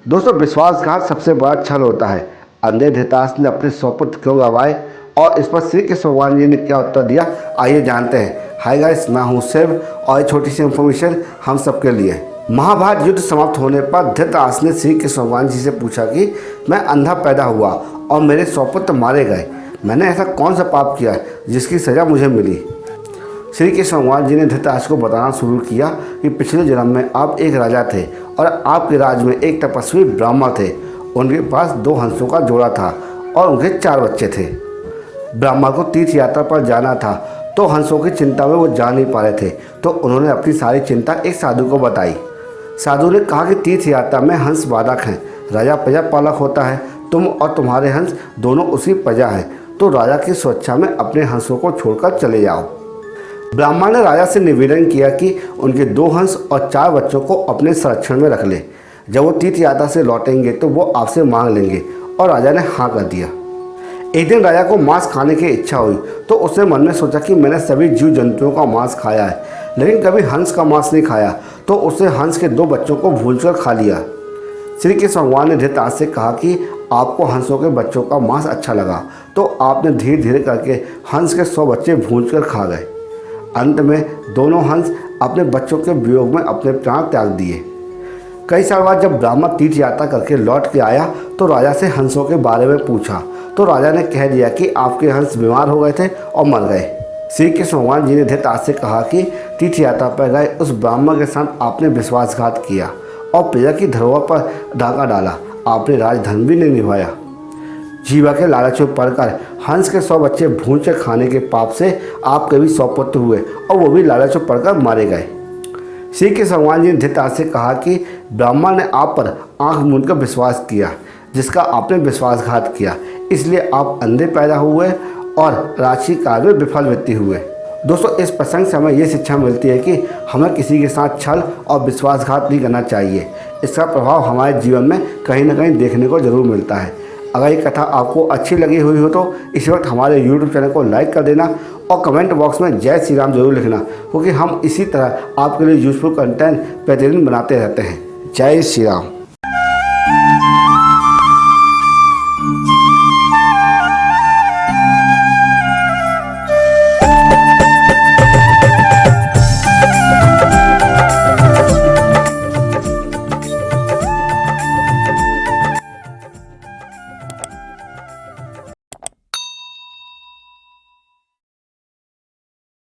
दोस्तों, विश्वासघात सबसे बड़ा छल होता है। अंधे धृतराष्ट्र ने अपने सौपुत्र क्यों गवाए और इस पर श्री कृष्ण भगवान जी ने क्या उत्तर दिया, आइए जानते हैं। हाय गाइस, मैं हूँ शिव और एक छोटी सी इन्फॉर्मेशन हम सबके लिए। महाभारत युद्ध समाप्त होने पर धृतराष्ट्र ने श्री कृष्ण भगवान जी से पूछा कि मैं अंधा पैदा हुआ और मेरे सौपुत्र मारे गए, मैंने ऐसा कौन सा पाप किया जिसकी सज़ा मुझे मिली। श्री कृष्ण भगवान जी ने धृतराष्ट्र को बताना शुरू किया कि पिछले जन्म में आप एक राजा थे और आपके राज्य में एक तपस्वी ब्राह्मण थे। उनके पास 2 हंसों का जोड़ा था और उनके 4 बच्चे थे। ब्राह्मण को तीर्थ यात्रा पर जाना था तो हंसों की चिंता में वो जा नहीं पा रहे थे, तो उन्होंने अपनी सारी चिंता एक साधु को बताई। साधु ने कहा कि तीर्थ यात्रा में हंस बाधक हैं, राजा प्रजा पालक होता है, तुम और तुम्हारे हंस दोनों उसी प्रजा हैं, तो राजा की स्वेच्छा में अपने हंसों को छोड़कर चले जाओ। ब्राह्मण ने राजा से निवेदन किया कि उनके 2 हंस और 4 बच्चों को अपने संरक्षण में रख ले। जब वो तीर्थ यात्रा से लौटेंगे तो वो आपसे मांग लेंगे, और राजा ने हाँ कर दिया। एक दिन राजा को मांस खाने की इच्छा हुई तो उसने मन में सोचा कि मैंने सभी जीव जंतुओं का मांस खाया है, लेकिन कभी हंस का मांस नहीं खाया, तो उसने हंस के 2 बच्चों को भूनकर खा लिया। श्री कृष्ण भगवान ने धृतराष्ट्र से कहा कि आपको हंसों के बच्चों का मांस अच्छा लगा, तो आपने धीरे धीरे करके हंस के 100 बच्चे भूनकर खा गए। अंत में दोनों हंस अपने बच्चों के वियोग में अपने प्राण त्याग दिए। कई साल बाद जब ब्राह्मण तीर्थ यात्रा करके लौट के आया तो राजा से हंसों के बारे में पूछा, तो राजा ने कह दिया कि आपके हंस बीमार हो गए थे और मर गए। श्री कृष्ण भगवान जी ने धृतराष्ट्र से कहा कि तीर्थ यात्रा पर गए उस ब्राह्मण के साथ आपने विश्वासघात किया और प्रजा की धरोहर पर डाका डाला, आपने राजधर्म भी नहीं निभाया। जीवा के लालच में पड़कर हंस के 100 बच्चे भूनकर खाने के पाप से आपके भी 100 पुत्र हुए और वो भी लालच में पड़कर मारे गए। श्री कृष्ण भगवान जी ने धृतराष्ट्र से कहा कि ब्राह्मण ने आप पर आंख मूंदकर विश्वास किया, जिसका आपने विश्वासघात किया, इसलिए आप अंधे पैदा हुए और राजसी कार्य में विफल व्यक्ति हुए। दोस्तों, इस प्रसंग से हमें ये शिक्षा मिलती है कि हमें किसी के साथ छल और विश्वासघात नहीं करना चाहिए। इसका प्रभाव हमारे जीवन में कहीं ना कहीं देखने को जरूर मिलता है। अगर ये कथा आपको अच्छी लगी हुई हो तो इस वक्त हमारे YouTube चैनल को लाइक कर देना और कमेंट बॉक्स में जय श्री राम जरूर लिखना, क्योंकि हम इसी तरह आपके लिए यूजफुल कंटेंट प्रतिदिन बनाते रहते हैं। जय श्री राम।